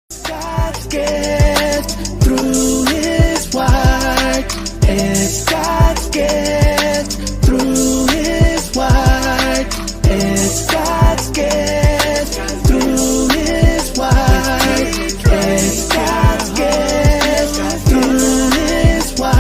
God's gift through His word. It's God's gift through His word. It's God's gift through His word. It's God's gift through His word.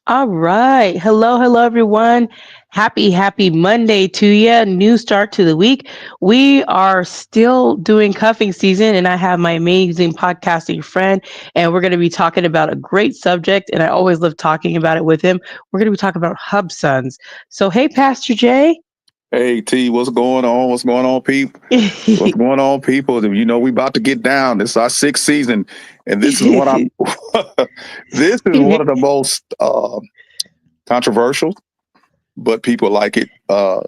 All right. Hello, everyone. Happy Monday to you. New start to the week. We are still doing cuffing season, and I have my amazing podcasting friend, and we're going to be talking about a great subject, and I always love talking about it with him. We're going to be talking about Hubsons. So, hey, Pastor Jay. Hey T, what's going on? What's going on, people? What's going on, people? You know we about to get down. This is our sixth season, and this is what I'm. This is one of the most controversial, but people like it.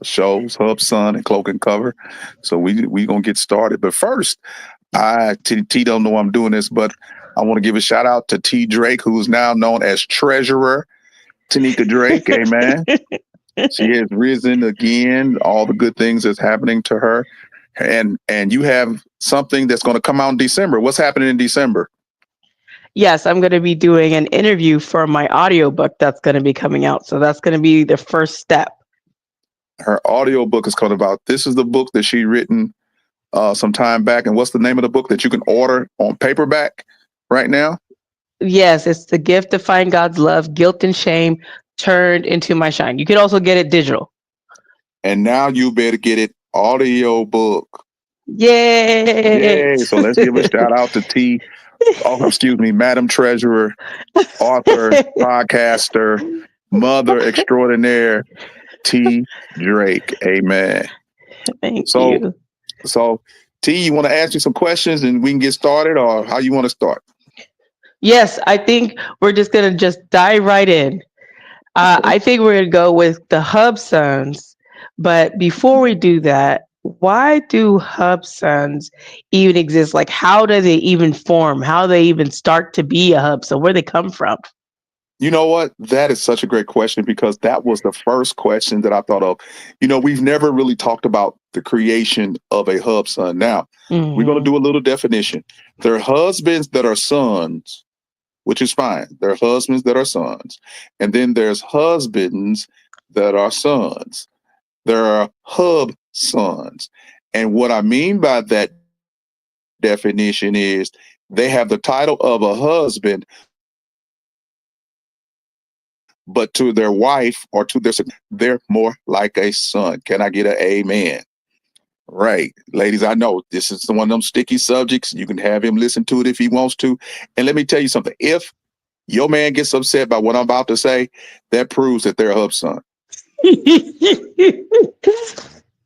Shows Hubson and Cloak and Cover. So we gonna get started. But first, T don't know I'm doing this, but I want to give a shout out to T.Drake, who is now known as Treasurer Tanika Drake. Amen. She has risen again. All the good things that's happening to her, and you have something that's going to come out in December. What's happening in December? Yes, I'm going to be doing an interview for my audiobook that's going to be coming out. So that's going to be the first step. Her audiobook is called about. This is the book that she written some time back. And what's the name of the book that you can order on paperback right now? Yes, it's The Gift to Find God's Love, Guilt and Shame Turned into My Shine. You can also get it digital. And now you better get it audiobook. Yay! Yay! So let's give a shout out to T. Oh, excuse me, Madam Treasurer, author, podcaster, mother extraordinaire, T. Drake. Amen. Thank So, you. so T, you want to ask me some questions and we can get started, or how you want to start? Yes, I think we're just going to just dive right in. I think we're going to go with the Hubsons. But before we do that, why do Hubsons even exist? Like, how do they even form? How do they even start to be a Hubson? Where they come from? You know what? That is such a great question because that was the first question that I thought of. You know, we've never really talked about the creation of a hubson. Now, we're going to do a little definition. There are husbands that are sons, which is fine. There are husbands that are sons. And then there's husbands that are sons. There are hub sons. And what I mean by that definition is they have the title of a husband, but to their wife or to their they're more like a son. Can I get an amen? Right. Ladies, I know this is one of them sticky subjects. You can have him listen to it if he wants to. And let me tell you something. If your man gets upset by what I'm about to say, that proves that they're a hub son.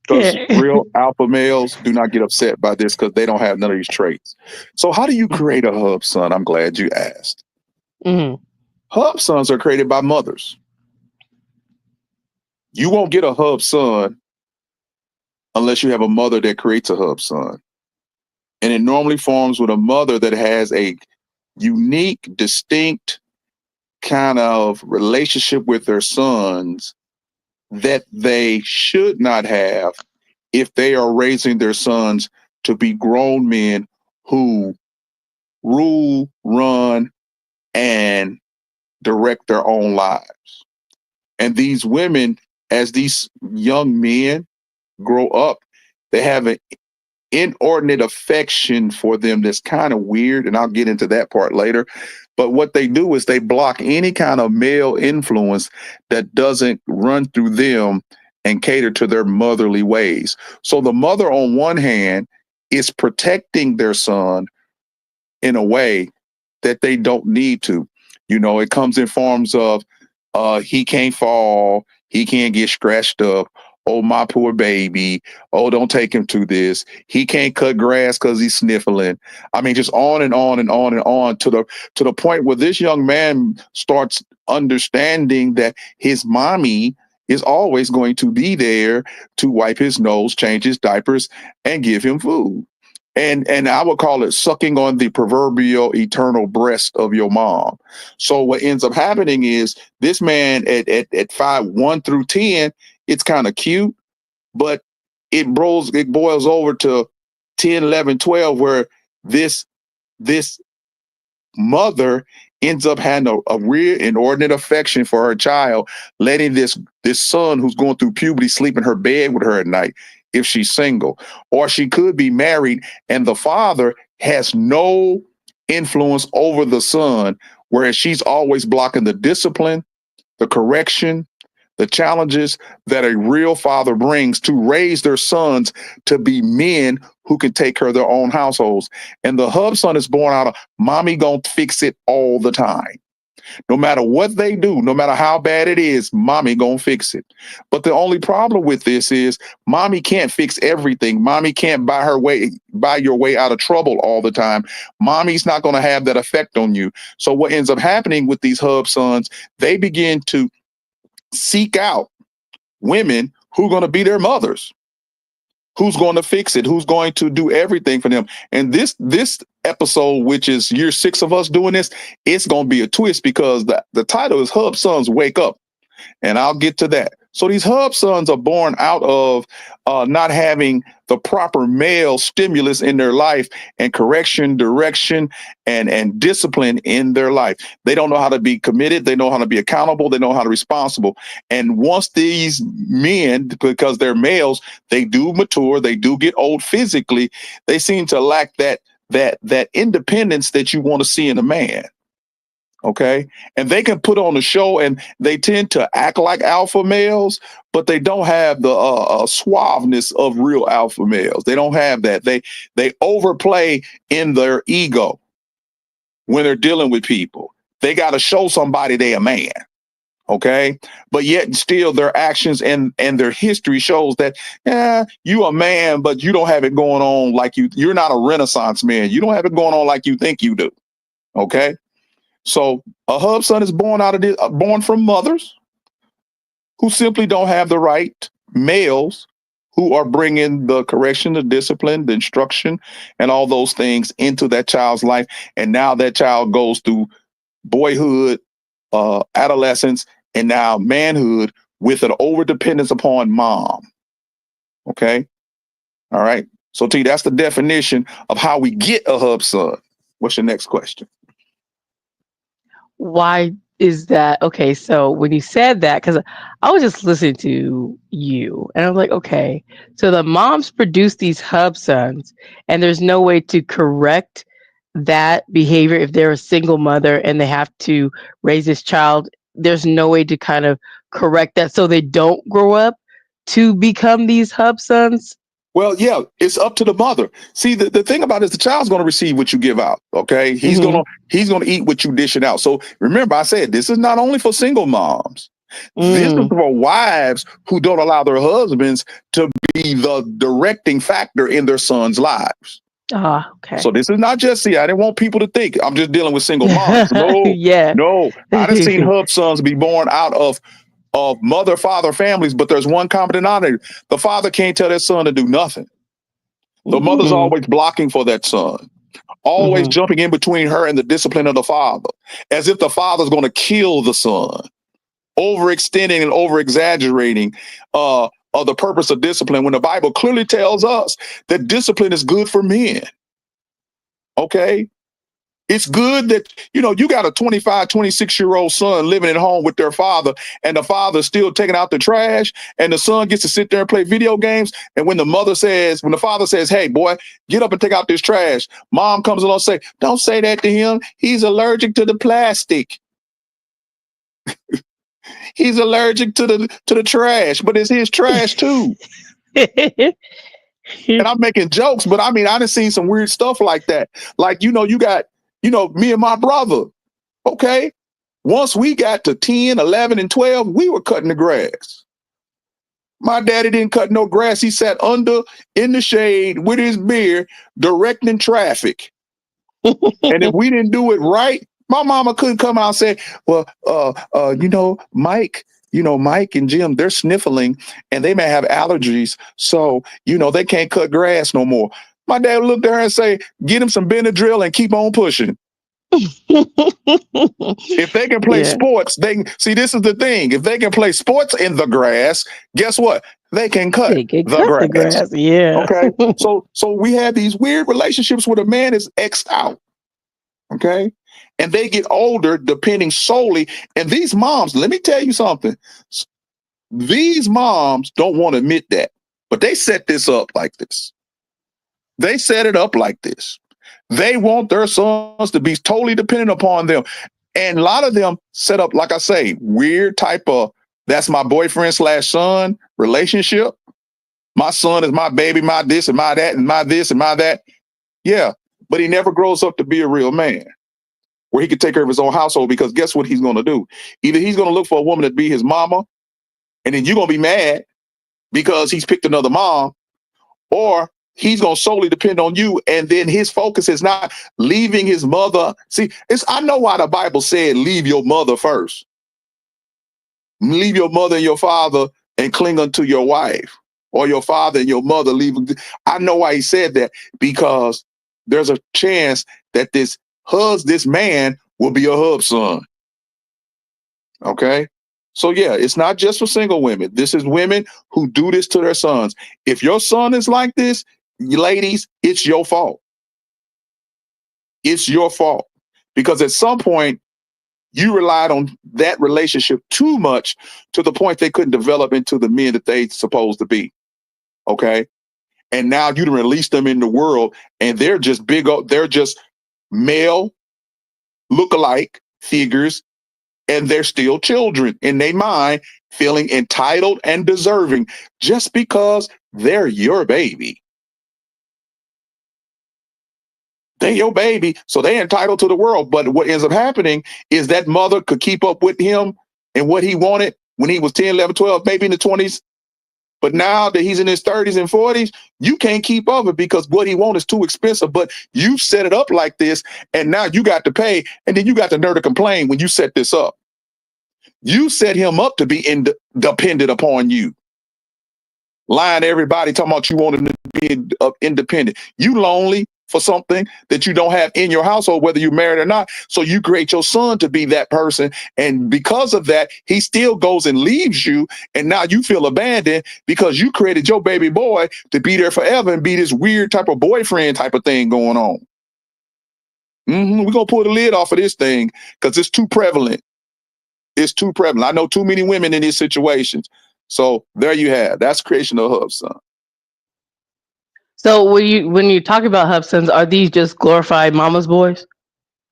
Because real alpha males do not get upset by this because they don't have none of these traits. So how do you create a hub son? I'm glad you asked. Hub sons are created by mothers. You won't get a hub son unless you have a mother that creates a hub son. And it normally forms with a mother that has a unique, distinct kind of relationship with their sons that they should not have if they are raising their sons to be grown men who rule, run, and direct their own lives. And these women, as these young men grow up, they have an inordinate affection for them that's kind of weird. And I'll get into that part later. But what they do is they block any kind of male influence that doesn't run through them and cater to their motherly ways. So the mother, on one hand, is protecting their son in a way that they don't need to. You know, it comes in forms of he can't fall, he can't get scratched up. Oh, my poor baby. Oh, don't take him to this. He can't cut grass because he's sniffling. I mean, just on and on and on and on to the point where this young man starts understanding that his mommy is always going to be there to wipe his nose, change his diapers, and give him food. And I would call it sucking on the proverbial eternal breast of your mom. So what ends up happening is this man at 5, 1 through 10, it's kind of cute, but it boils over to 10, 11, 12, where this mother ends up having a real inordinate affection for her child, letting this son who's going through puberty sleep in her bed with her at night if she's single. Or she could be married and the father has no influence over the son, whereas she's always blocking the discipline, the correction, the challenges that a real father brings to raise their sons to be men who can take care of their own households. And the Hubson is born out of mommy gonna fix it all the time. No matter what they do, no matter how bad it is, mommy gonna fix it. But the only problem with this is mommy can't fix everything. Mommy can't buy your way out of trouble all the time. Mommy's not gonna have that effect on you. So what ends up happening with these Hubsons, they begin to seek out women who are going to be their mothers, who's going to fix it, who's going to do everything for them. And this episode, which is year 6 of us doing this, it's going to be a twist because the title is Hubsons Wake Up. And I'll get to that. So these Hubsons are born out of not having the proper male stimulus in their life and correction, direction, and discipline in their life. They don't know how to be committed. They know how to be accountable. They know how to be responsible. And once these men, because they're males, they do mature, they do get old physically, they seem to lack that independence that you want to see in a man. Okay. And they can put on a show and they tend to act like alpha males, but they don't have the suaveness of real alpha males. They don't have that. They overplay in their ego when they're dealing with people. They got to show somebody they a man. Okay. But yet still their actions and their history shows that, you a man, but you don't have it going on like you're not a Renaissance man. You don't have it going on like you think you do. Okay. So a Hubson is born from mothers who simply don't have the right males who are bringing the correction, the discipline, the instruction, and all those things into that child's life. And now that child goes through boyhood, adolescence, and now manhood with an overdependence upon mom. Okay. All right. So T, that's the definition of how we get a Hubson. What's your next question? Why is that? Okay, so when you said that, because I was just listening to you and I was like, okay, so the moms produce these Hubsons and there's no way to correct that behavior if they're a single mother and they have to raise this child. There's no way to kind of correct that so they don't grow up to become these Hubsons. Well, yeah, it's up to the mother. See, the thing about it is the child's going to receive what you give out. Okay, he's gonna eat what you dish it out. So remember, I said this is not only for single moms. This is for wives who don't allow their husbands to be the directing factor in their sons' lives. Okay. So this is not just, I didn't want people to think I'm just dealing with single moms. No, yeah. No. I done seen Hubsons be born out of mother-father families, but there's one common denominator. The father can't tell that son to do nothing. The mother's always blocking for that son, always jumping in between her and the discipline of the father, as if the father's going to kill the son, overextending and over-exaggerating the purpose of discipline, when the Bible clearly tells us that discipline is good for men. Okay? It's good that, you got a 25, 26-year-old son living at home with their father, and the father's still taking out the trash, and the son gets to sit there and play video games. And when the father says, hey, boy, get up and take out this trash, mom comes along and say, don't say that to him. He's allergic to the plastic. He's allergic to the trash, but it's his trash too. And I'm making jokes, but I mean, I done seen some weird stuff like that. Like, you got, me and my brother. Okay. Once we got to 10, 11, and 12, we were cutting the grass. My daddy didn't cut no grass. He sat in the shade with his beer, directing traffic. And if we didn't do it right, my mama couldn't come out and say, well, Mike and Jim, they're sniffling and they may have allergies. So, they can't cut grass no more. My dad would look at her and say, get him some Benadryl and keep on pushing. If they can play Yeah. sports, they can see. This is the thing. If they can play sports in the grass, guess what? They can cut They can the cut the grass. grass. Yeah. Okay. So we have these weird relationships where the man is X'd out. Okay. And they get older depending solely. And these moms, let me tell you something. These moms don't want to admit that, but they set this up like this. They set it up like this. They want their sons to be totally dependent upon them. And a lot of them set up, like I say, weird type of that's my boyfriend / son relationship. My son is my baby, my this and my that and my this and my that. Yeah. But he never grows up to be a real man where he can take care of his own household, because guess what he's going to do? Either he's going to look for a woman to be his mama, and then you're going to be mad because he's picked another mom, or he's going to solely depend on you. And then his focus is not leaving his mother. See, I know why the Bible said, leave your mother first. Leave your mother and your father and cling unto your wife, or your father and your mother leave. I know why he said that, because there's a chance that this man will be a Hubson. Okay. So yeah, it's not just for single women. This is women who do this to their sons. If your son is like this, ladies, it's your fault. It's your fault. Because at some point, you relied on that relationship too much, to the point they couldn't develop into the men that they supposed to be. Okay. And now you release them in the world, and they're just they're just male look-alike figures, and they're still children in their mind, feeling entitled and deserving just because they're your baby. They're your baby, so they're entitled to the world. But what ends up happening is that mother could keep up with him and what he wanted when he was 10, 11, 12, maybe in the 20s. But now that he's in his 30s and 40s, you can't keep up with it because what he wants is too expensive. But you set it up like this, and now you got to pay, and then you got the nerve to complain when you set this up. You set him up to be dependent upon you. Lying to everybody, talking about you want him to be independent. You lonely for something that you don't have in your household, whether you're married or not. So you create your son to be that person. And because of that, he still goes and leaves you. And now you feel abandoned because you created your baby boy to be there forever and be this weird type of boyfriend type of thing going on. We're going to pull the lid off of this thing because it's too prevalent. It's too prevalent. I know too many women in these situations. So there you have. That's creation of Hubson. So when you talk about Hubsons, are these just glorified mama's boys?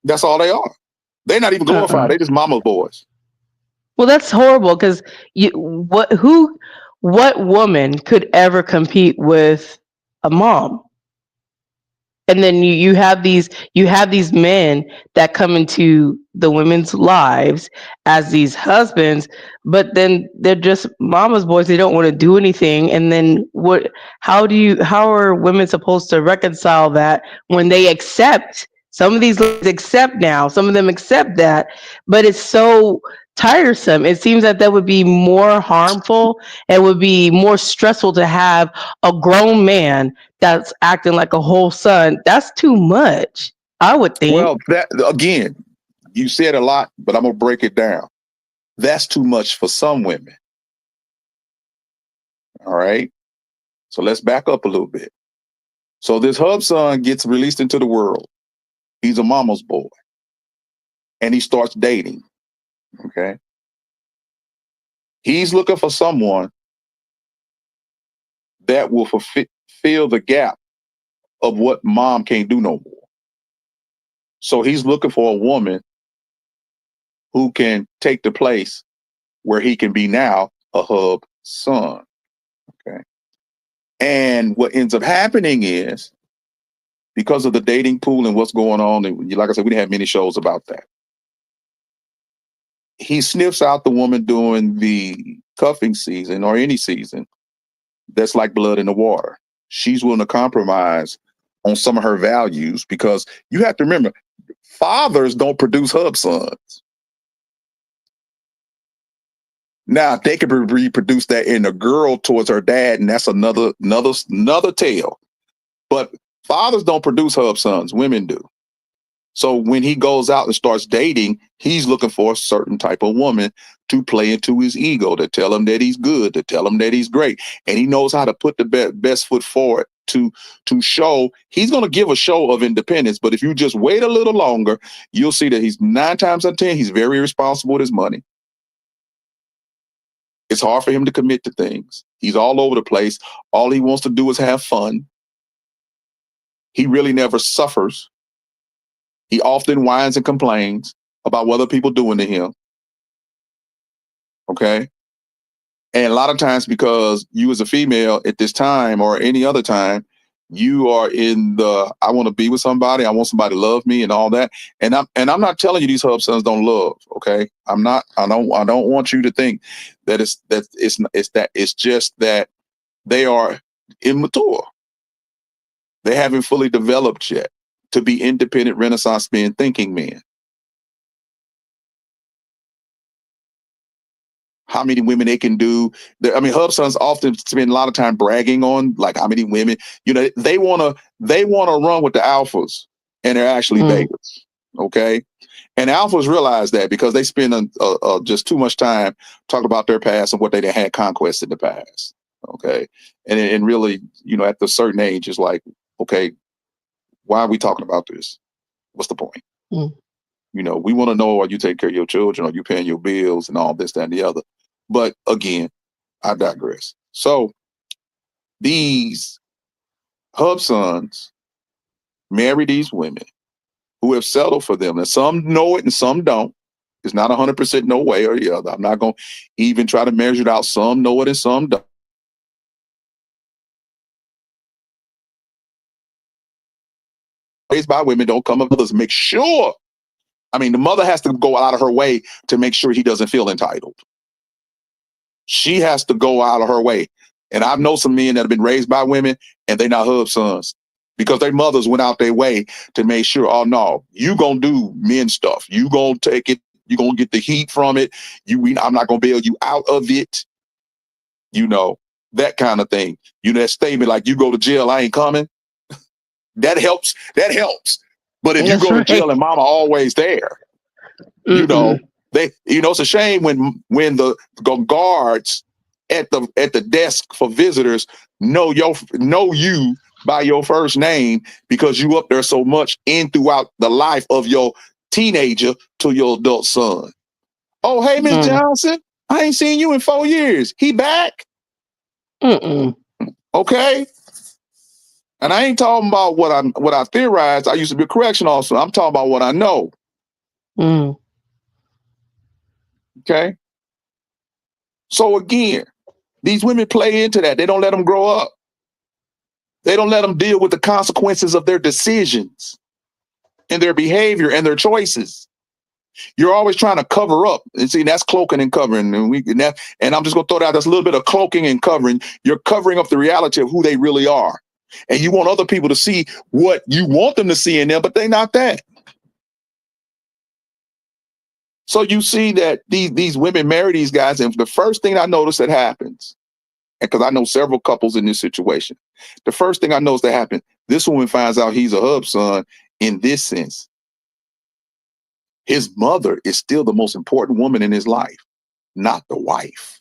That's all they are. They're not even glorified. They're just mama's boys. Well, that's horrible, because what woman could ever compete with a mom? And then you have these men that come into the women's lives as these husbands, but then they're just mama's boys. They don't want to do anything. And then how are women supposed to reconcile that when they accept, some of these ladies accept now, some of them accept that, but it's so tiresome. It seems that would be more harmful. It would be more stressful to have a grown man that's acting like a whole son. That's too much, I would think. Well, that again, you said a lot, but I'm gonna break it down. That's too much for some women. All right. So let's back up a little bit. So this Hubson gets released into the world. He's a mama's boy. And he starts dating. Okay. He's looking for someone that will fill the gap of what mom can't do no more. So he's looking for a woman who can take the place where he can be now a hub son. Okay. And what ends up happening is, because of the dating pool and what's going on, and like I said, we didn't have many shows about that. He sniffs out the woman during the cuffing season or any season that's like blood in the water. She's willing to compromise on some of her values, because you have to remember, fathers don't produce hub sons. Now they could reproduce that in a girl towards her dad, and that's another tale. But Fathers don't produce hub sons, women do. So when he goes out and starts dating, he's looking for a certain type of woman to play into his ego, to tell him that he's good, to tell him that he's great. And he knows how to put the best foot forward to show. He's going to give a show of independence. But if you just wait a little longer, you'll see that he's 9 times out of 10, he's very responsible with his money. It's hard for him to commit to things. He's all over the place. All he wants to do is have fun. He really never suffers. He often whines and complains about what other people doing to him. Okay. And a lot of times, because you as a female at this time or any other time, you are in the I want to be with somebody, I want somebody to love me and all that. And I'm not telling you these hub sons don't love. Okay. I don't want you to think that it's just that they are immature. They haven't fully developed yet to be independent Renaissance men, thinking men. How many women they can do. I mean, hub sons often spend a lot of time bragging on like how many women, they wanna run with the alphas, and they're actually betas. Okay. And alphas realize that because they spend just too much time talking about their past and what they had conquests in the past. Okay. And really, at a certain age, it's like, okay, why are we talking about this? What's the point? We want to know, are you taking care of your children? Are you paying your bills and all this, that, and the other? But again, I digress. So these hub sons marry these women who have settled for them. And some know it and some don't. It's not 100% no way or the other. I'm not going to even try to measure it out. Some know it and some don't. Raised by women, don't come up with others. Make sure. I mean, the mother has to go out of her way to make sure he doesn't feel entitled. She has to go out of her way. And I know some men that have been raised by women and they're not hub sons because their mothers went out their way to make sure, oh no, you gonna do men stuff. You gonna take it. You gonna get the heat from it. I'm not gonna bail you out of it. That kind of thing. That statement like, you go to jail, I ain't coming. That helps. But if you go to jail and mama always there, it's a shame when the guards at the desk for visitors know you by your first name because you up there so much in throughout the life of your teenager to your adult son. Oh, hey, Miss Johnson, I ain't seen you in 4 years. He back? Okay. And I ain't talking about what I theorized. I used to be a correction officer. I'm talking about what I know. Okay. So again, these women play into that. They don't let them grow up. They don't let them deal with the consequences of their decisions and their behavior and their choices. You're always trying to cover up. And see, that's cloaking and covering. And I'm just going to throw that out. That's a little bit of cloaking and covering. You're covering up the reality of who they really are. And you want other people to see what you want them to see in them, but they're not that. So you see that these women marry these guys. And the first thing I notice that happens, because I know several couples in this situation, the first thing I notice that happens, this woman finds out he's a hub son in this sense. His mother is still the most important woman in his life, not the wife.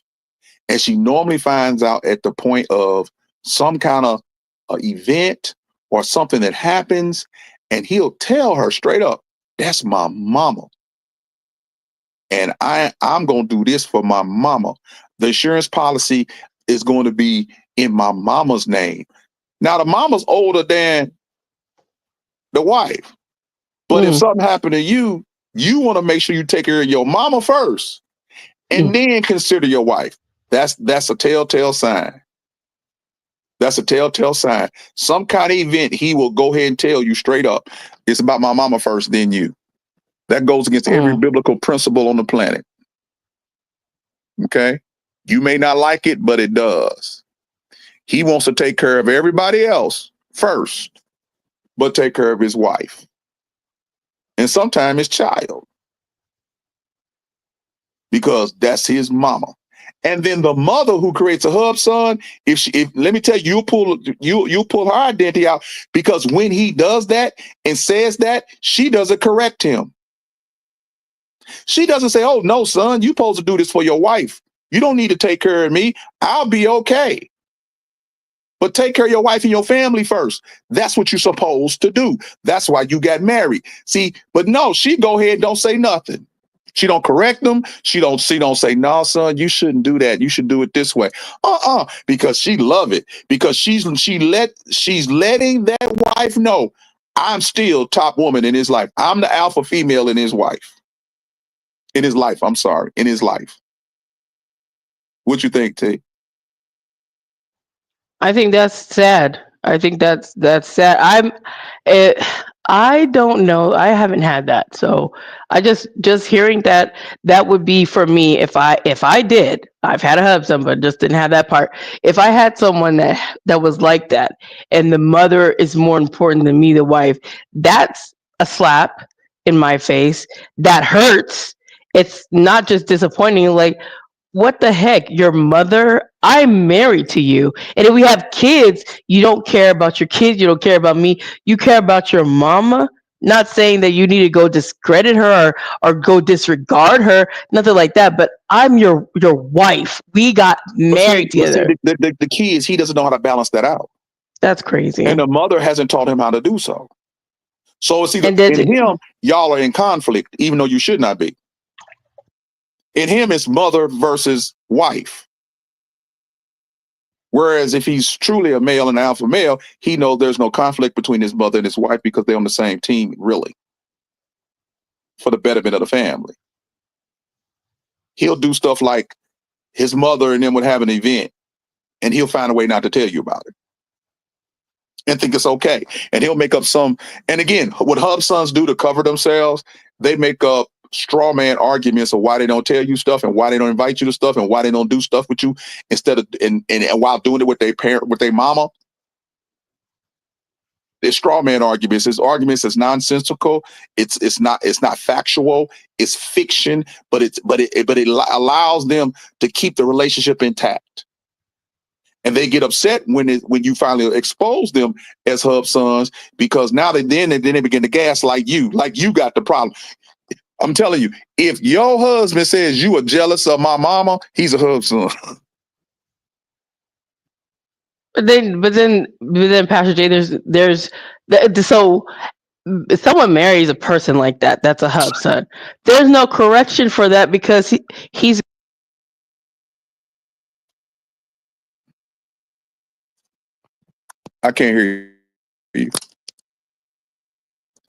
And she normally finds out at the point of some kind of event or something that happens, and he'll tell her straight up, that's my mama. And I'm going to do this for my mama. The insurance policy is going to be in my mama's name. Now, the mama's older than the wife. But if something happened to you, you want to make sure you take care of your mama first and then consider your wife. That's a telltale sign. That's a telltale sign. Some kind of event, he will go ahead and tell you straight up, it's about my mama first, then you. That goes against every biblical principle on the planet. Okay? You may not like it, but it does. He wants to take care of everybody else first, but take care of his wife. And sometimes his child. Because that's his mama. And then the mother who creates a Hubson, if let me tell you, you'll pull her identity out, because when he does that and says that, she doesn't correct him. She doesn't say, "Oh no, son, you're supposed to do this for your wife. You don't need to take care of me. I'll be okay. But take care of your wife and your family first. That's what you're supposed to do. That's why you got married." See, but no, she go ahead and don't say nothing. She don't correct them. She don't say, "No, son, you shouldn't do that. You should do it this way." Because she love it. Because she's letting that wife know, I'm still top woman in his life. I'm the alpha female in his wife. In his life, I'm sorry, in his life. What you think, T? I think that's sad. I think that's sad. It, I don't know. I haven't had that, so I just hearing that would be for me if I did. I've had a husband, but just didn't have that part. If I had someone that was like that, and the mother is more important than me, the wife, that's a slap in my face. That hurts. It's not just disappointing. Like, what the heck? Your mother? I'm married to you. And if we have kids, you don't care about your kids. You don't care about me. You care about your mama. Not saying that you need to go discredit her or go disregard her, nothing like that. But I'm your wife. We got married But see, together. the key is he doesn't know how to balance that out, That's crazy. and the mother hasn't taught him how to do so. So it's either And then in him, y'all are in conflict, even though you should not be. In him, it's mother versus wife. Whereas if he's truly a male and an alpha male, he knows there's no conflict between his mother and his wife because they're on the same team, really, for the betterment of the family. He'll do stuff like his mother and them would have an event, and he'll find a way not to tell you about it and think it's okay. And he'll make up some, and again, what Hubsons do to cover themselves, they make up straw man arguments of why they don't tell you stuff and why they don't invite you to stuff and why they don't do stuff with you instead of, and while doing it with their parent, with their mama. It's straw man arguments. It's arguments that's nonsensical. It's not factual. It's fiction, but it allows them to keep the relationship intact. And they get upset when you finally expose them as Hubsons, because now they begin to gaslight you, like you got the problem. I'm telling you, if your husband says you are jealous of my mama, he's a Hubson. But then, Pastor Jay, so if someone marries a person like that, that's a Hubson. There's no correction for that because he's. I can't hear you.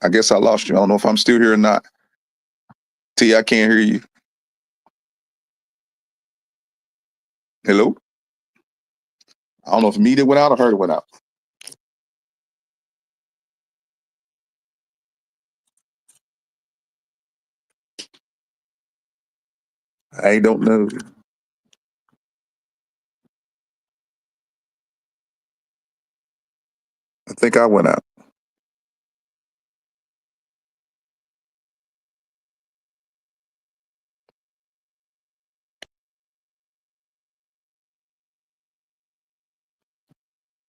I guess I lost you. I don't know if I'm still here or not. T, I can't hear you. Hello? I don't know if me that went out or her that went out. I don't know. I think I went out.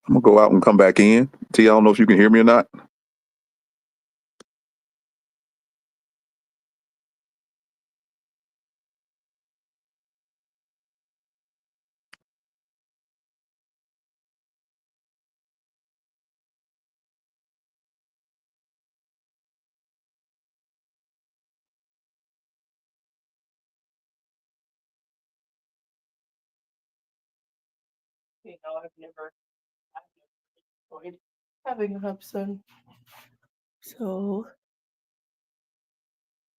I'm gonna go out and come back in. T, I don't know if you can hear me or not. I've never enjoyed having a Hubson. So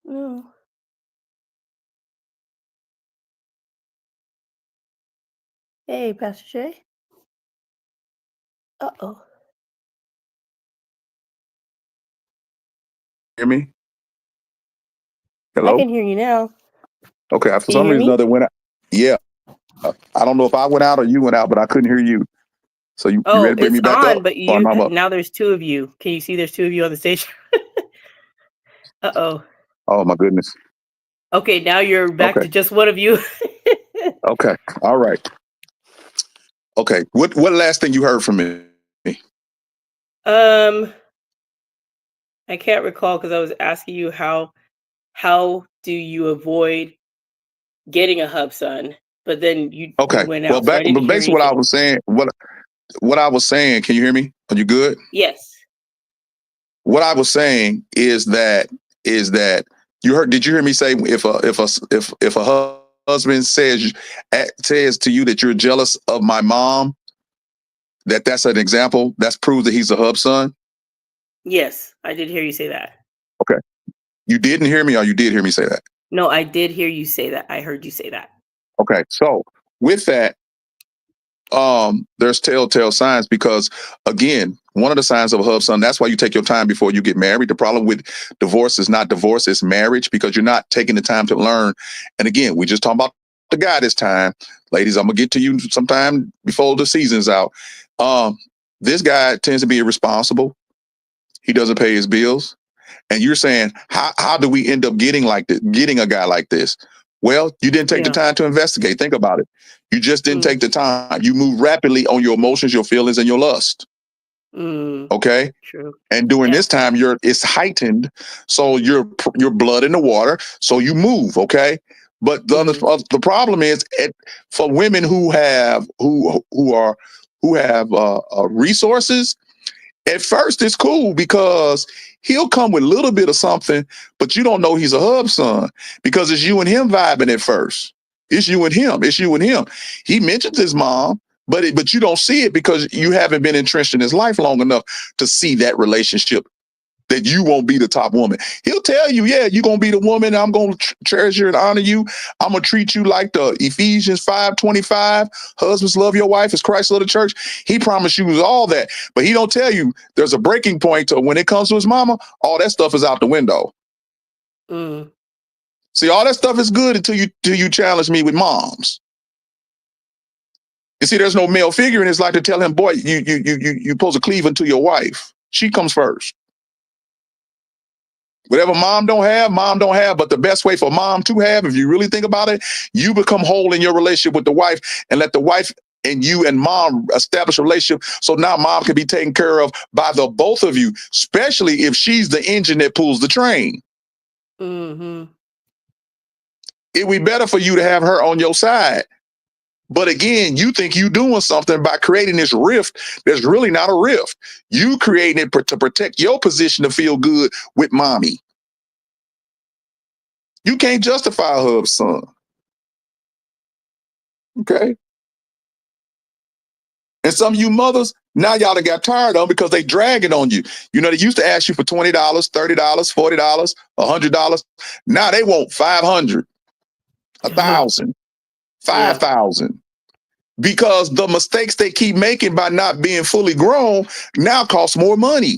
no. Hey, Pastor Jay. Uh-oh. Hear me? I Hello? can hear you now. Okay, for Can you some hear reason me? or other went out. Yeah. I don't know if I went out or you went out, but I couldn't hear you. So you ready Oh, to bring it's me back on, up? but Or am I up? now there's two of you. Can you see there's two of you on the stage? Uh-oh. Oh my goodness. Okay, now you're back Okay. to just one of you. Okay. All right. Okay. What last thing you heard from me? um, I can't recall because I was asking you how do you avoid getting a Hubson, but then you Okay. went Well, out, so I but didn't hear basically what I anything. was saying, what I was saying, can you hear me? Are you good? Yes. What I was saying is that you heard? Did you hear me say if a husband says to you that you're jealous of my mom, that's an example. That's proof that he's a hub son. Yes, I did hear you say that. Okay. You didn't hear me, or you did hear me say that. No, I did hear you say that. I heard you say that. Okay. So with that, there's telltale signs because again, one of the signs of a hub son, that's why you take your time before you get married. The problem with divorce is not divorce, it's marriage because you're not taking the time to learn. And again, we just talking about the guy this time. Ladies, I'm gonna get to you sometime before the season's out. Um, this guy tends to be irresponsible. He doesn't pay his bills. And you're saying, how do we end up getting a guy like this? Well, you didn't take the Yeah. time to investigate. Think about it. You just didn't take Mm, the time. You move rapidly on your emotions, your feelings, and your lust. mm, Okay. true. And during Yeah. this time, it's heightened. So your blood in the water. So you move. Okay. But Mm, the problem is for women who have resources, at first it's cool because he'll come with a little bit of something, but you don't know he's a hub son because it's you and him vibing at first. It's you and him. It's you and him. He mentions his mom, but you don't see it because you haven't been entrenched in his life long enough to see that relationship that you won't be the top woman. He'll tell you, yeah, you're going to be the woman. I'm going to treasure and honor you. I'm going to treat you like the Ephesians 5:25. Husbands, love your wife as Christ loved the church. He promised you all that. But he don't tell you there's a breaking point to when it comes to his mama, all that stuff is out the window. mm, See, all that stuff is good until you challenge me with moms. You see, there's no male figure in his life to tell him, boy, you supposed to cleave unto your wife. She comes first. Whatever mom don't have. But the best way for mom to have, if you really think about it, you become whole in your relationship with the wife and let the wife and you and mom establish a relationship. So now mom can be taken care of by the both of you, especially if she's the engine that pulls the train. mm-hmm. It would be better for you to have her on your side. But again, you think you doing something by creating this rift. There's really not a rift. You creating it to protect your position to feel good with mommy. You can't justify a hub son. Okay. And some of you mothers, now y'all done got tired of them because they dragging on you. You know, they used to ask you for $20, $30, $40, $100. Now they want 500, 1,000, Yeah. 5,000. Because the mistakes they keep making by not being fully grown now cost more money.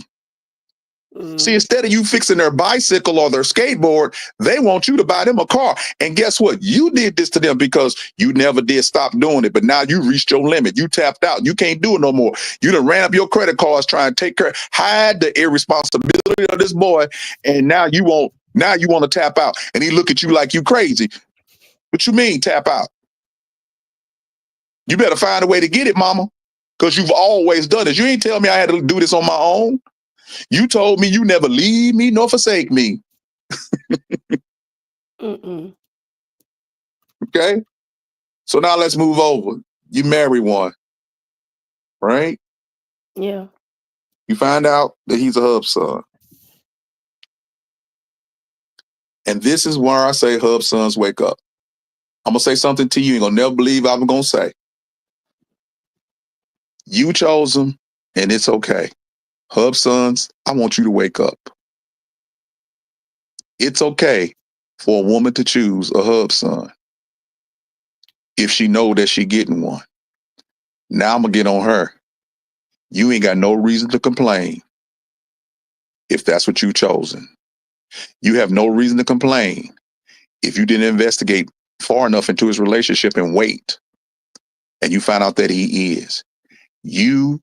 See, Mm, instead of you fixing their bicycle or their skateboard, they want you to buy them a car. And guess what? You did this to them because you never did stop doing it. But now you reached your limit. You tapped out. You can't do it no more. You done ran up your credit cards trying to hide the irresponsibility of this boy. And now you want to tap out. And he look at you like you crazy. What you mean tap out? You better find a way to get it, mama. Because you've always done it. You ain't tell me I had to do this on my own. You told me you never leave me nor forsake me. mm-mm. Okay. So now let's move over. You marry one, right? Yeah. You find out that he's a hub son. And this is where I say hub sons wake up. I'm going to say something to you. You're going to never believe I'm going to say. You chose him, and it's okay. Hub sons, I want you to wake up. It's okay for a woman to choose a hub son if she know that she getting one. Now I'm going to get on her. You ain't got no reason to complain if that's what you chosen. You have no reason to complain if you didn't investigate far enough into his relationship and wait, and you find out that he is. You,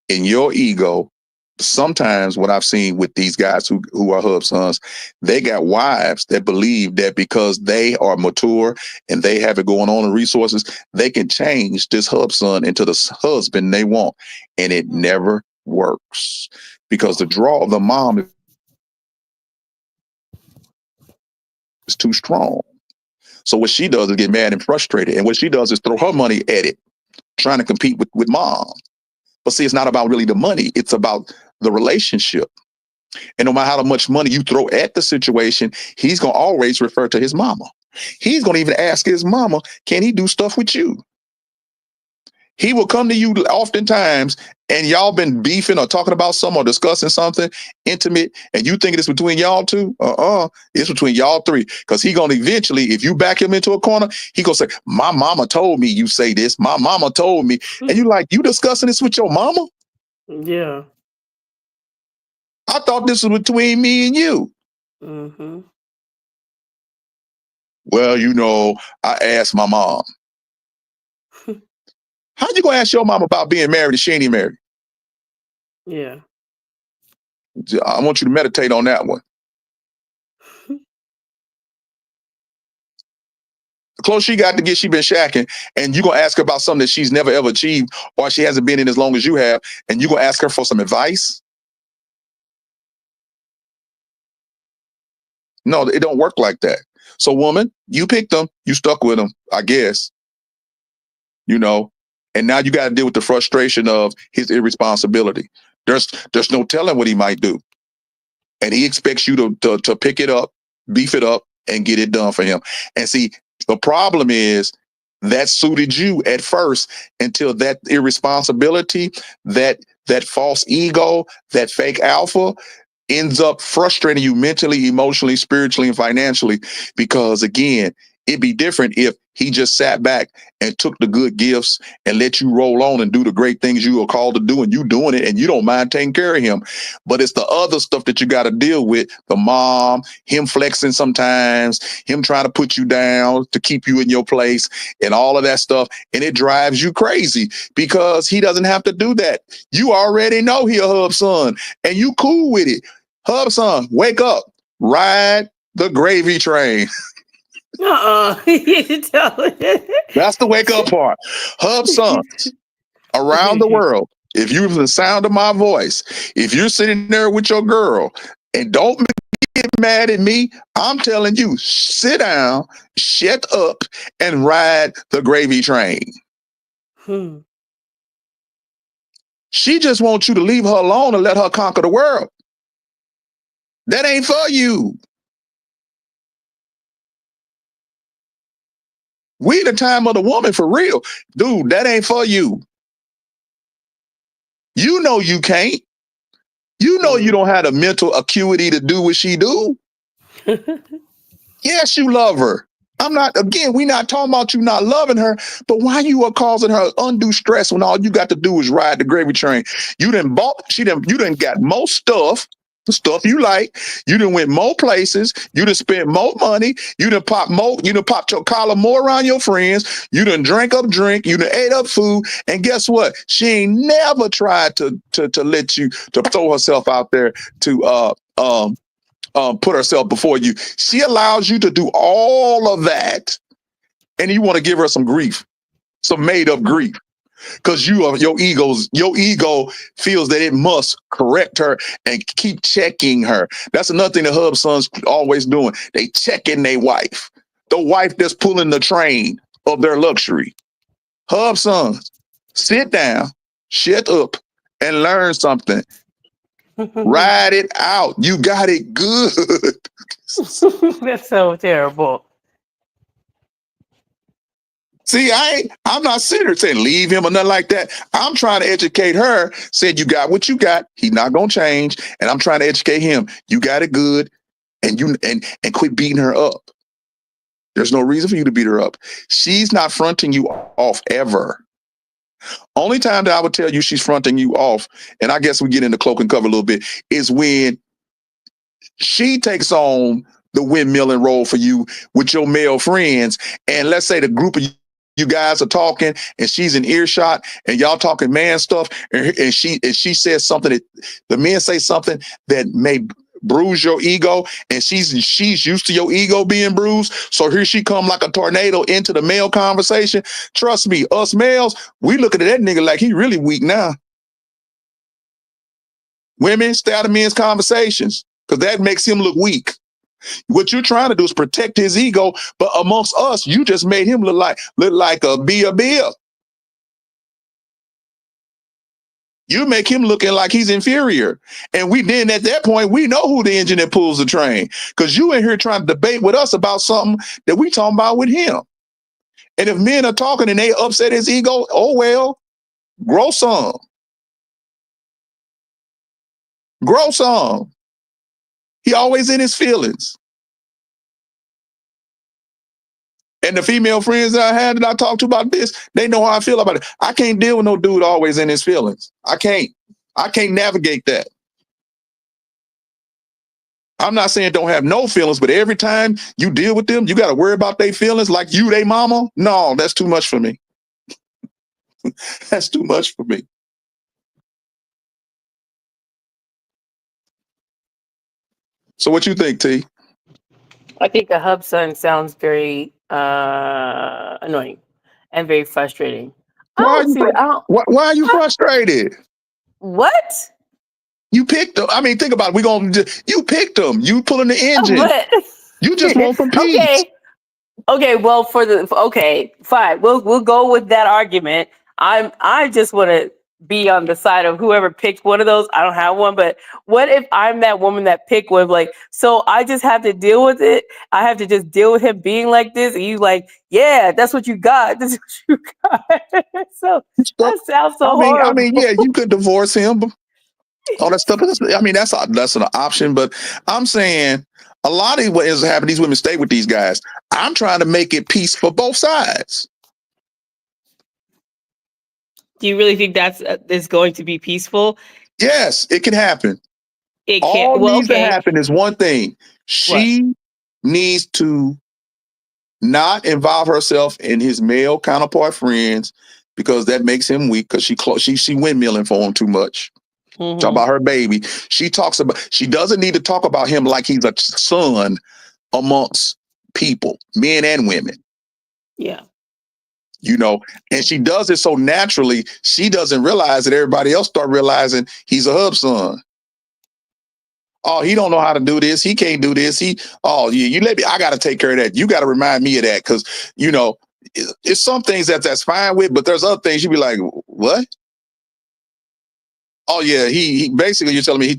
in your ego, sometimes what I've seen with these guys who are hub sons, they got wives that believe that because they are mature and they have it going on in resources, they can change this hub son into the husband they want. And it never works because the draw of the mom is too strong. So what she does is get mad and frustrated. And what she does is throw her money at it, trying to compete with mom. But see, it's not about really the money. It's about the relationship. And no matter how much money you throw at the situation, he's going to always refer to his mama. He's going to even ask his mama, can he do stuff with you? He will come to you oftentimes and y'all been beefing or talking about something or discussing something intimate and you think it's between y'all two. It's between y'all three. Because he going to eventually, if you back him into a corner, he going to say, my mama told me you say this. My mama told me. And you like, you discussing this with your mama? Yeah. I thought this was between me and you. Mm-hmm. Well, you know, I asked my mom. How you gonna ask your mom about being married if she ain't even married? Yeah. I want you to meditate on that one. The close she got to get, she been shacking, and you gonna ask her about something that she's never ever achieved, or she hasn't been in as long as you have, and you gonna ask her for some advice? No, it don't work like that. So, woman, you picked them, you stuck with them, I guess. You know, and now you got to deal with the frustration of his irresponsibility. There's no telling what he might do. And he expects you to pick it up, beef it up, and get it done for him. And see, the problem is that suited you at first until that irresponsibility, that false ego, that fake alpha ends up frustrating you mentally, emotionally, spiritually, and financially. Because again, it'd be different if he just sat back and took the good gifts and let you roll on and do the great things you are called to do, and you doing it and you don't mind taking care of him. But it's the other stuff that you got to deal with: the mom, him flexing sometimes, him trying to put you down to keep you in your place, and all of that stuff. And it drives you crazy because he doesn't have to do that. You already know he a hub son and you cool with it. Hubson, wake up, ride the gravy train. That's the wake up part. Hubsons around the world, if you're the sound of my voice, if you're sitting there with your girl, and don't get mad at me, I'm telling you, sit down, shut up, and ride the gravy train. She just wants you to leave her alone and let her conquer the world. That ain't for you. We the time of the woman for real. Dude, that ain't for you. You know you can't. You know you don't have the mental acuity to do what she do. Yes, you love her. I'm not, again, we not talking about you not loving her, but why you are causing her undue stress when all you got to do is ride the gravy train? You done bought, you done got more stuff, the stuff you like. You done went more places. You done spent more money. You done popped your collar more around your friends. You done drank up drink. You done ate up food. And guess what? She ain't never tried to let you, to throw herself out there to put herself before you. She allows you to do all of that, and you want to give her some grief, some made up grief, because your ego feels that it must correct her and keep checking her. That's another thing the hub sons always doing. They checking their wife, the wife that's pulling the train of their luxury. Hub sons, sit down, shut up, and learn something. Ride it out. You got it good. That's so terrible. See, I'm not sitting here saying leave him or nothing like that. I'm trying to educate her, said you got what you got. He's not gonna change. And I'm trying to educate him. You got it good, and and quit beating her up. There's no reason for you to beat her up. She's not fronting you off ever. Only time that I would tell you she's fronting you off, and I guess we get into cloak and cover a little bit, is when she takes on the windmilling role for you with your male friends. And let's say the group of You guys are talking, and she's in earshot, and y'all talking man stuff, and she says something that the men say something that may bruise your ego, and she's used to your ego being bruised. So here she come like a tornado into the male conversation. Trust me, us males, we looking at that nigga like he really weak now. Women, stay out of men's conversations because that makes him look weak. What you're trying to do is protect his ego, but amongst us, you just made him look like a Bia. You make him looking like he's inferior. And we then at that point, we know who the engine that pulls the train. Because you in here trying to debate with us about something that we talking about with him. And if men are talking and they upset his ego, oh well, grow some. Grow some. He always in his feelings. And the female friends that I had that I talked to about this, they know how I feel about it. I can't deal with no dude always in his feelings. I can't navigate that. I'm not saying don't have no feelings, but every time you deal with them, you got to worry about their feelings like you, they mama. No, that's too much for me. That's too much for me. So what you think, T? I think a Hubson sounds very annoying and very frustrating. Why are you frustrated? What? You picked them. I mean, think about it. You picked them. You pulling the engine. But You just want some peace. Okay. Well, okay, fine. We'll go with that argument. I just want to be on the side of whoever picked one of those. I don't have one, but what if I'm that woman that picked one? Like, so I just have to deal with it. I have to just deal with him being like this, and you like, yeah, that's what you got. This is what you got. So that sounds so horrible. I mean, yeah, you could divorce him. All that stuff. I mean, that's an option. But I'm saying a lot of what is happening, these women stay with these guys. I'm trying to make it peace for both sides. Do you really think that's going to be peaceful? Yes, it can happen. It can't. All needs to happen is one thing. She needs to not involve herself in his male counterpart friends because that makes him weak. Because she windmilling for him too much. Mm-hmm. Talk about her baby. She doesn't need to talk about him like he's a son amongst people, men and women. Yeah. And she does it so naturally, she doesn't realize that everybody else start realizing he's a Hubson. Oh, he don't know how to do this. He can't do this. You let me, I got to take care of that. You got to remind me of that. Cause it's some things that's fine with, but there's other things you be like, what? Oh yeah. He basically, you're telling me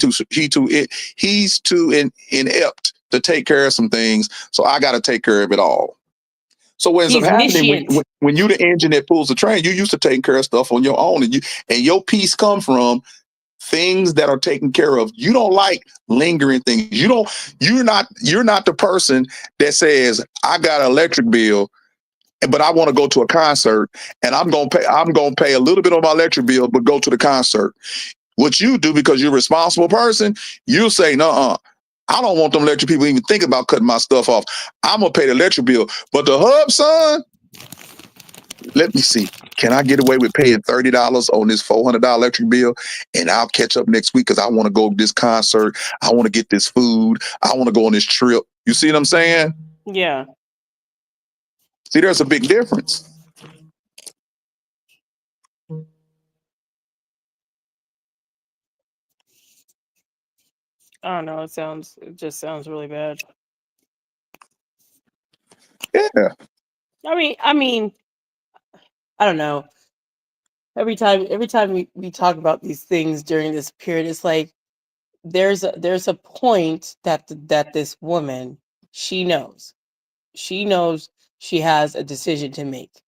he's too inept to take care of some things. So I got to take care of it all. So what ends up happening when you the engine that pulls the train, you used to taking care of stuff on your own, and your peace come from things that are taken care of. You don't like lingering things. You're not the person that says, I got an electric bill, but I want to go to a concert and I'm gonna pay a little bit on my electric bill, but go to the concert. What you do, because you're a responsible person, you'll say, nuh-uh. I don't want them electric people even think about cutting my stuff off. I'm going to pay the electric bill. But the Hubson, let me see. Can I get away with paying $30 on this $400 electric bill? And I'll catch up next week because I want to go to this concert. I want to get this food. I want to go on this trip. You see what I'm saying? Yeah. See, there's a big difference. I don't know. It just sounds really bad. Yeah. I mean, I don't know. Every time we talk about these things during this period, it's like there's a point that this woman, she knows she has a decision to make.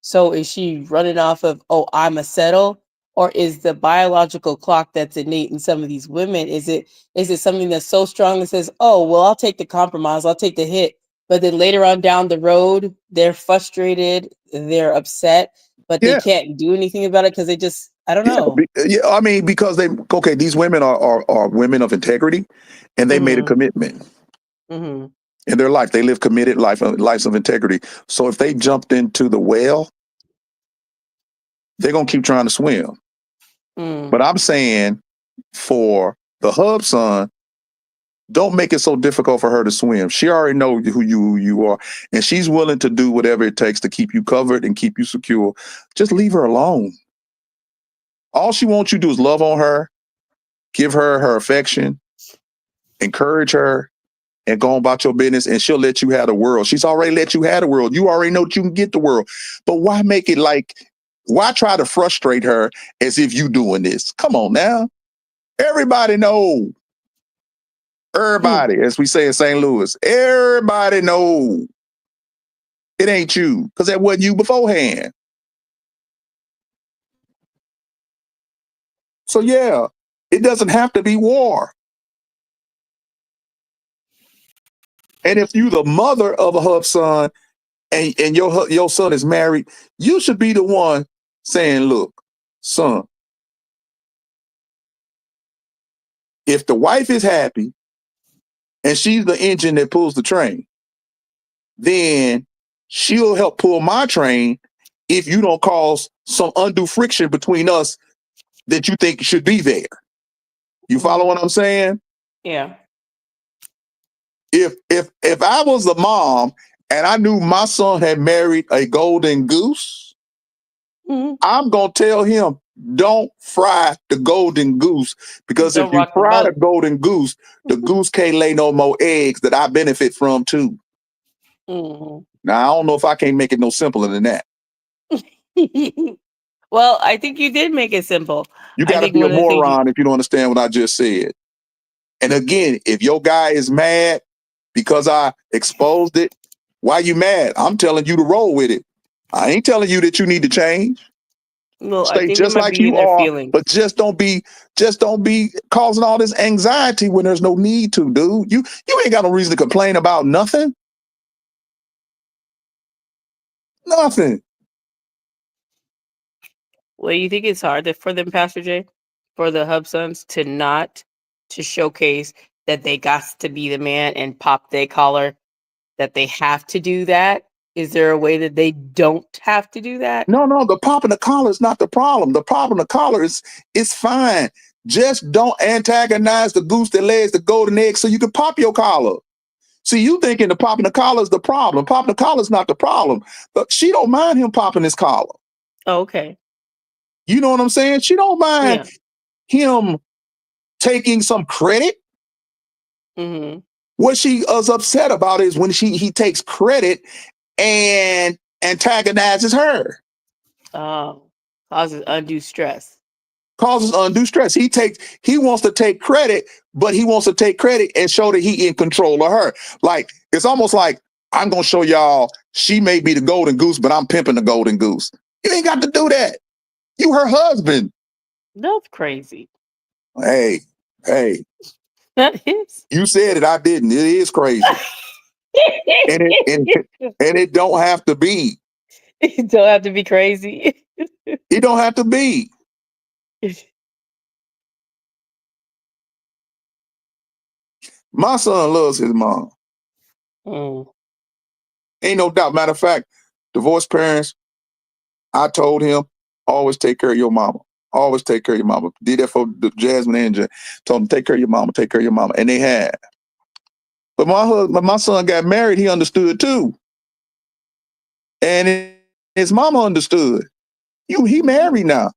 So is she running off of, oh, I'm a settle? Or is the biological clock that's innate in some of these women, is it something that's so strong that says, oh, well, I'll take the compromise, I'll take the hit. But then later on down the road, they're frustrated, they're upset, but they can't do anything about it because they just, I don't know. Yeah, I mean, because these women are women of integrity and they made a commitment. Mm-hmm. in their life. They live committed lives of integrity. So if they jumped into the well, they're gonna keep trying to swim. Mm. But I'm saying for the Hubson, don't make it so difficult for her to swim. She already know who you are, and she's willing to do whatever it takes to keep you covered and keep you secure. Just leave her alone. All she wants you to do is love on her, give her her affection, encourage her, and go on about your business, and she'll let you have the world. She's already let you have the world. You already know that you can get the world. But why make it like, why try to frustrate her as if you doing this? Come on now. Everybody know. Everybody, as we say in St. Louis, everybody know it ain't you, because that wasn't you beforehand. So yeah, it doesn't have to be war. And if you the mother of a Hubson and your son is married, you should be the one saying, look, son, if the wife is happy and she's the engine that pulls the train, then she'll help pull my train if you don't cause some undue friction between us that you think should be there. You follow what I'm saying? Yeah. If I was the mom and I knew my son had married a golden goose, Mm-hmm. I'm gonna tell him, don't fry the golden goose, because if Don't you rock the fry the boat. golden goose, the goose can't lay no more eggs that I benefit from too. Mm-hmm. Now I don't know if I can't make it no simpler than that. Well, I think you did make it simple. You I got to think be a one of the things moron if you don't understand what I just said. And again, if your guy is mad because I exposed it, why you mad? I'm telling you to roll with it. I ain't telling you that you need to change. well, I Stay think they just might like be in you their are, feelings. but just don't be causing all this anxiety when there's no need to, dude. You ain't got no reason to complain about nothing. Nothing. Well, you think it's hard for them, Pastor Jay, for the Hubsons to not to showcase that they got to be the man and pop their collar, that they have to do that? Is there a way that they don't have to do that? No, the popping the collar is not the problem. The popping the collar is fine. Just don't antagonize the goose that lays the golden egg so you can pop your collar. See, you thinking the popping the collar is the problem. Popping the collar is not the problem. But she don't mind him popping his collar. Oh, okay. You know what I'm saying? She don't mind Yeah. him taking some credit. Mm-hmm. What she is upset about is when he takes credit and antagonizes her, Oh, causes undue stress. causes undue stress. He wants to take credit, but he wants to take credit and show that he in control of her. Like it's almost like, I'm gonna show y'all she may be the golden goose, but I'm pimping the golden goose. You ain't got to do that. You her husband. That's crazy. Hey, hey, That is. you said it, I didn't. It is crazy. And it and, and it don't have to be. You don't have to be crazy. It don't have to be. My son loves his mom. Mm. Ain't no doubt. Matter of fact, divorced parents, I told him, always take care of your mama. Always take care of your mama. Did that for the Jasmine and Jen. Told them, take care of your mama, take care of your mama. And they had. But my son got married, he understood too. And his mama understood. He married now.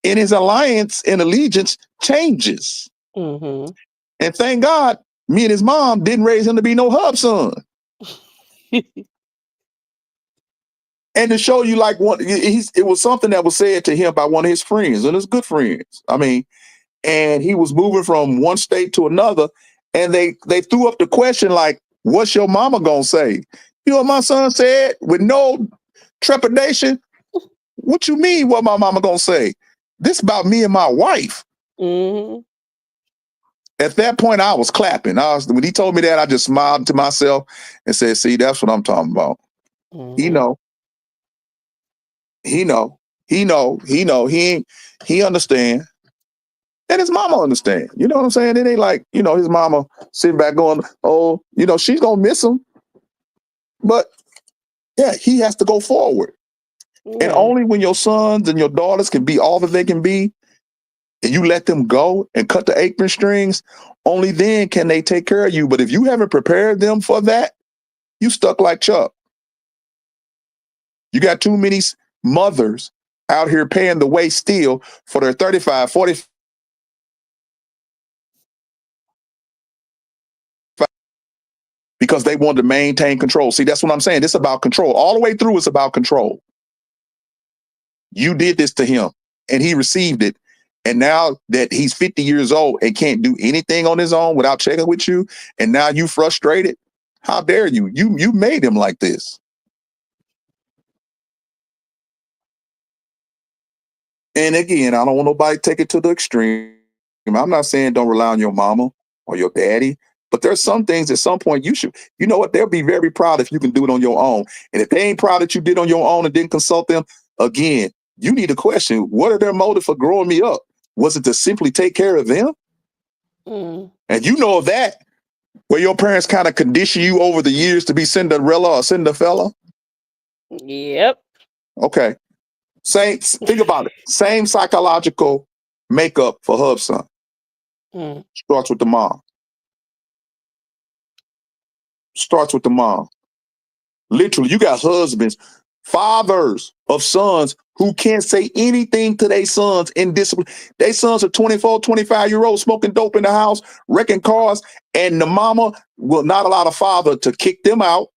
And his alliance and allegiance changes. Mm-hmm. And thank God, me and his mom didn't raise him to be no Hubson. And to show you, like, it was something that was said to him by one of his friends, and his good friends. I mean, and he was moving from one state to another, and they threw up the question like, "What's your mama gonna say?" You know what my son said with no trepidation? What you mean? What my mama gonna say? This about me and my wife. Mm-hmm. At that point, I was clapping. When he told me that, I just smiled to myself and said, "See, that's what I'm talking about." He Mm-hmm. know. He know. He know. He know. He understand. And his mama understand. You know what I'm saying? It ain't like, his mama sitting back going, oh, she's gonna miss him. But yeah, he has to go forward. And Yeah. only when your sons and your daughters can be all that they can be, and you let them go and cut the apron strings, only then can they take care of you. But if you haven't prepared them for that, you stuck like Chuck. You got too many mothers out here paying the way still for their 35, 40, because they want to maintain control. See, that's what I'm saying. It's about control. All the way through, it's about control. You did this to him and he received it. And now that he's 50 years old and can't do anything on his own without checking with you, and now you frustrated, how dare you? You made him like this. And again, I don't want nobody to take it to the extreme. I'm not saying don't rely on your mama or your daddy, but there's some things at some point you should, you know what, they'll be very proud if you can do it on your own. And if they ain't proud that you did on your own and didn't consult them, again, you need to question, what are their motive for growing me up? Was it to simply take care of them? Mm. And you know that, where your parents kind of condition you over the years to be Cinderella or Cinderfella? Yep. Okay. Think about it. Same psychological makeup for Hubson. Starts with the mom. Starts with the mom. Literally, you got husbands, fathers of sons who can't say anything to their sons in discipline. Their sons are 24, 25-year-olds smoking dope in the house, wrecking cars, and the mama will not allow the father to kick them out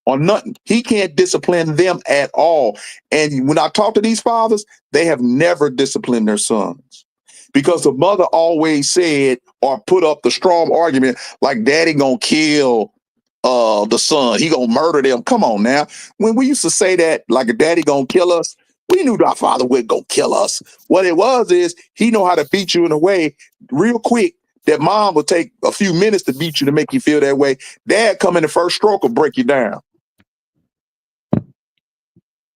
or nothing. He can't discipline them at all. And when I talk to these fathers, they have never disciplined their sons because the mother always said or put up the strong argument like daddy gonna kill the son. He gonna murder them. Come on now. When we used to say that like a daddy gonna kill us, we knew our father would go kill us. What it was is he know how to beat you in a way real quick that mom would take a few minutes to beat you to make you feel that way. Dad come in the first stroke will break you down.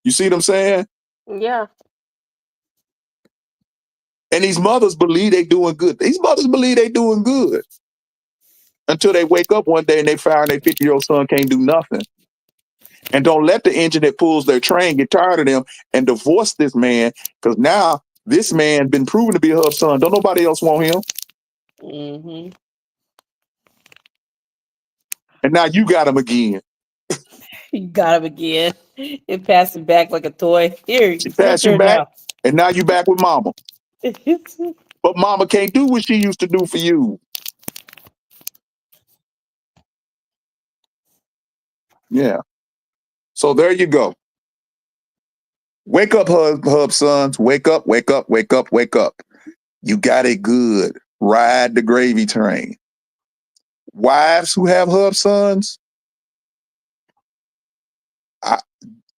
You see what I'm saying? Yeah. And these mothers believe they doing good. These mothers believe they doing good until they wake up one day and they find their 50-year-old son can't do nothing. And don't let the engine that pulls their train get tired of them and divorce this man, because now this man been proven to be a hub son. Don't nobody else want him. Mm-hmm. And now you got him again. You got him again and pass him back like a toy. Here, She it's your passed you turn back, now. and now you back with mama. But mama can't do what she used to do for you. Yeah. So there you go. Wake up, hub sons. Wake up, wake up, wake up, wake up. You got it good. Ride the gravy train. Wives who have hub sons,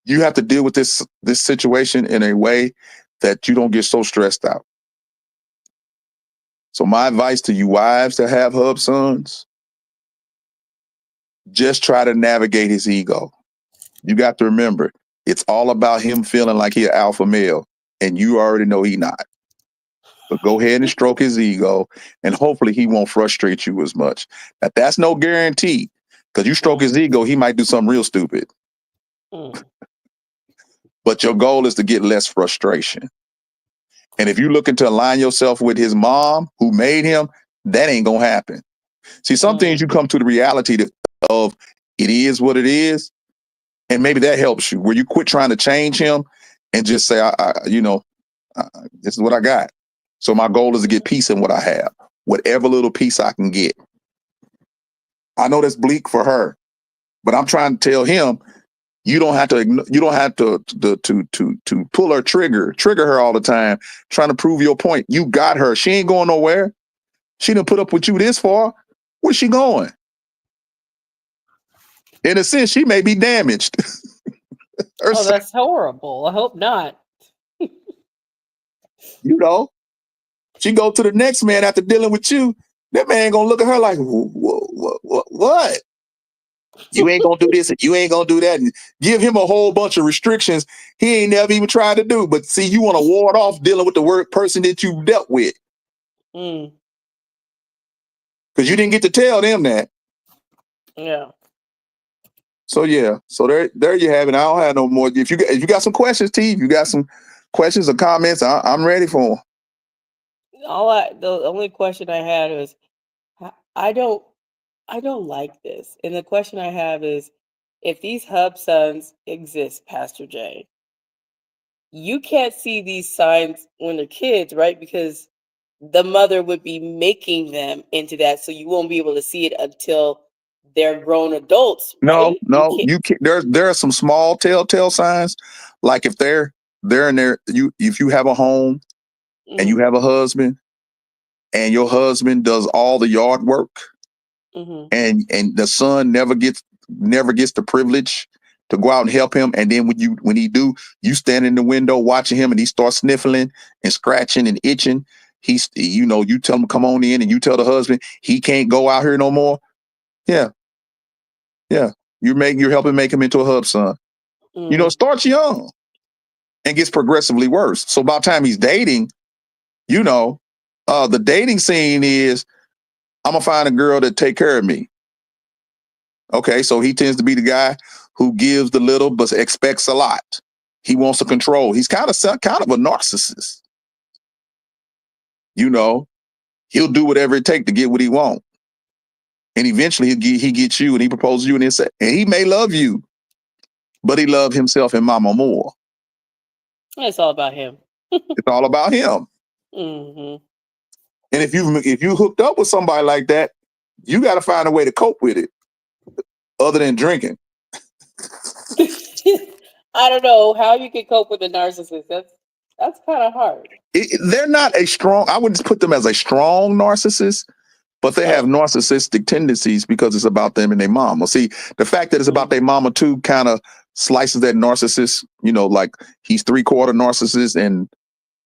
you have to deal with this situation in a way that you don't get so stressed out. So my advice to you wives that have hub sons, just try to navigate his ego. You got to remember, it's all about him feeling like he's an alpha male, and you already know he not. But go ahead and stroke his ego, and hopefully he won't frustrate you as much. Now, that's no guarantee, because you stroke his ego, he might do something real stupid. But your goal is to get less frustration. And if you're looking to align yourself with his mom, who made him, that ain't going to happen. See, some things you come to the reality of it is what it is, and maybe that helps you, where you quit trying to change him and just say, this is what I got. So my goal is to get peace in what I have, whatever little peace I can get. I know that's bleak for her, but I'm trying to tell him, you don't have to pull her trigger her all the time, trying to prove your point. You got her. She ain't going nowhere. She didn't put up with you this far. Where's she going? In a sense, she may be damaged. Oh, that's horrible. I hope not. She go to the next man after dealing with you. That man gonna look at her like, what? You ain't gonna do this and you ain't gonna do that, and give him a whole bunch of restrictions he ain't never even tried to do. But see, you want to ward off dealing with the work person that you dealt with. Mm. Because you didn't get to tell them that. Yeah. So yeah, so there you have it. I don't have no more. If you got some questions, T, if you got some questions or comments, I'm ready for them. The only question I had was, I don't I don't like this. And the question I have is, if these hub sons exist, Pastor J, you can't see these signs when they're kids, right? Because the mother would be making them into that, so you won't be able to see it until they're grown adults, No, right? You no, can't. you can there are some small telltale signs, like if they're in there, if you have a home and you Mm-hmm, have a husband and your husband does all the yard work mm-hmm, and the son never gets the privilege to go out and help him, and then when he do, you stand in the window watching him and he starts sniffling and scratching and itching. You tell him come on in, and you tell the husband he can't go out here no more. Yeah, yeah, you're helping make him into a hub son. It mm. starts young and gets progressively worse. So by the time he's dating, you know, the dating scene is I'm gonna find a girl that take care of me. Okay, so he tends to be the guy who gives the little but expects a lot. He wants to control. He's kind of a narcissist. You know, he'll do whatever it takes to get what he wants, and eventually he gets you, and he proposes you, and he may love you, but he loves himself and mama more. It's all about him. It's all about him. Mm-hmm. And if you hooked up with somebody like that, you got to find a way to cope with it other than drinking. I don't know how you can cope with a narcissist. That's kind of hard. They're not a strong. I wouldn't put them as a strong narcissist, but they have Oh. narcissistic tendencies because it's about them and their mom. Well, see, the fact that it's about Mm. their mama too kind of slices that narcissist. Like he's 3/4 narcissist and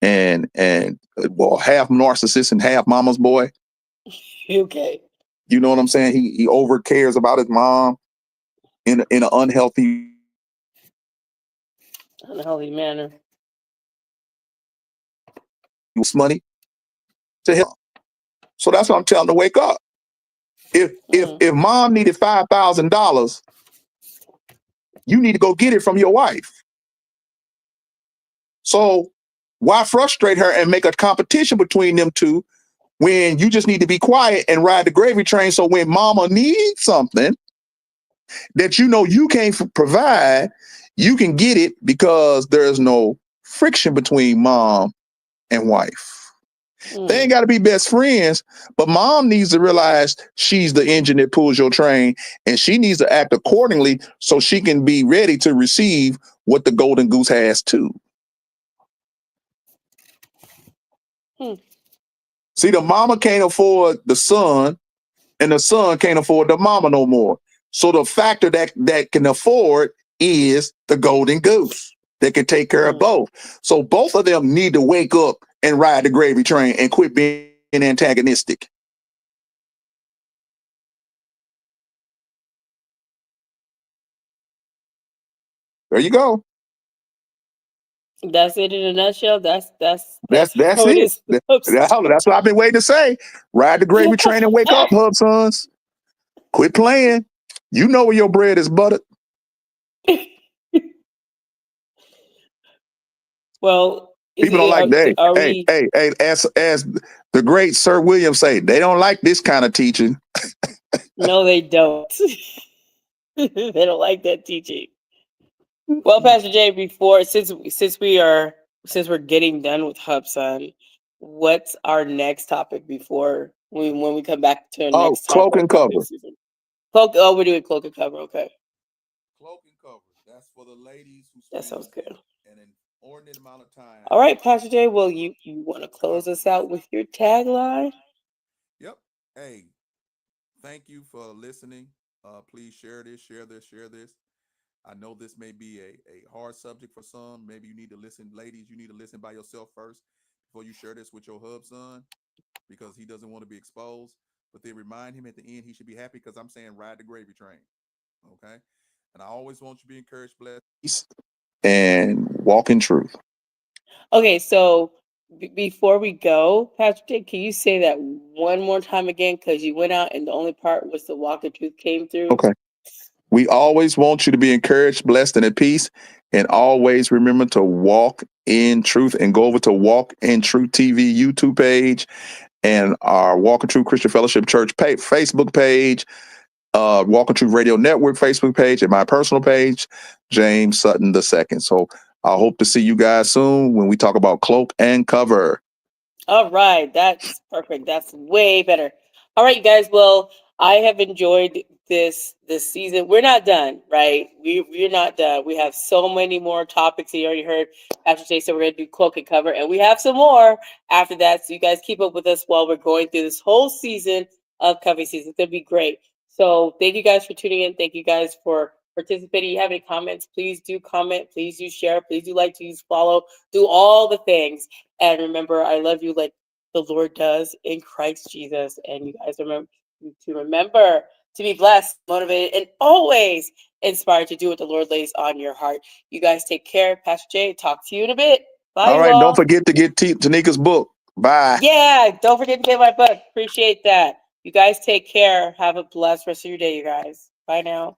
half narcissist and half mama's boy. Okay. You know what I'm saying? He over cares about his mom in an unhealthy Unhealthy manner. money to help. So that's what I'm telling them to wake up. If if Mm. if mom needed $5,000, you need to go get it from your wife. So why frustrate her and make a competition between them two when you just need to be quiet and ride the gravy train? So when mama needs something that you can't provide, you can get it because there's no friction between mom and wife. They ain't Mm. got to be best friends, but mom needs to realize she's the engine that pulls your train, and she needs to act accordingly so she can be ready to receive what the golden goose has too. Hmm. See, the mama can't afford the son, and the son can't afford the mama no more. So the factor that can afford is the golden goose that can take care of Mm. both. So both of them need to wake up and ride the gravy train and quit being antagonistic. There you go. That's it in a nutshell. That's That's that's how it it. is. That's what I've been waiting to say. Ride the gravy train and wake up, hub sons. Quit playing. You know where your bread is buttered. Well, is People don't it? like that. Are Hey, we? hey, hey, as the great Sir William say, they don't like this kind of teaching. No, they don't. They don't like that teaching. Well, Pastor Jay, before since we're getting done with Hubson, what's our next topic before when we come back to our Oh, next time cloak for and cuffing cover. season? Cloak. Oh, we're doing cloak and cover. Okay, Cloak and cover. That's for the ladies who that sounds spend good. an inordinate amount of time. All right, Pastor Jay. Well, you want to close us out with your tagline? Yep. Hey, thank you for listening. Please share this, share this, share this. I know this may be a hard subject for some. Maybe you need to listen, ladies, you need to listen by yourself first before you share this with your hub son because he doesn't want to be exposed. But they remind him at the end he should be happy because I'm saying ride the gravy train. Okay. And I always want you to be encouraged, blessed, and walk in truth. Okay, so Before we go, Pastor Jake, can you say that one more time again? Because you went out and the only part was the walk of truth came through. Okay. We always want you to be encouraged, blessed, and at peace. And always remember to walk in truth, and go over to Walk in Truth TV YouTube page and our Walk in Truth Christian Fellowship Church Facebook page, Walk in Truth Radio Network Facebook page, and my personal page, James Sutton II. So I hope to see you guys soon when we talk about cloak and cover. All right, that's perfect. That's way better. All right, you guys. Well, I have enjoyed this season. We're not done, right? We're not done. We have so many more topics. You already heard Pastor Jay said we're gonna do cloak and cover, and we have some more after that. So you guys keep up with us while we're going through this whole season of cuffing season. It's gonna be great. So thank you guys for tuning in. Thank you guys for participating. You have any comments? Please do comment. Please do share. Please do like, please follow. Do all the things. And remember, I love you like the Lord does in Christ Jesus. And you guys remember to be blessed, motivated, and always inspired to do what the Lord lays on your heart. You guys take care. Pastor Jay, talk to you in a bit. Bye. All right. Don't forget to get Tanika's book. Bye. Yeah. Don't forget to get my book. Appreciate that. You guys take care. Have a blessed rest of your day, you guys. Bye now.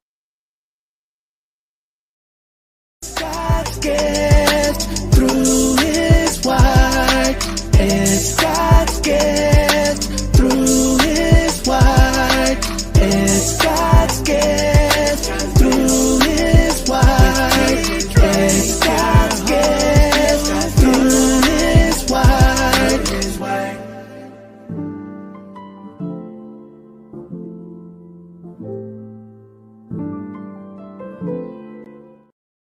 God's gift through His word. It's God's gift through His word. It's God's gift through His word. It's God's gift through His word.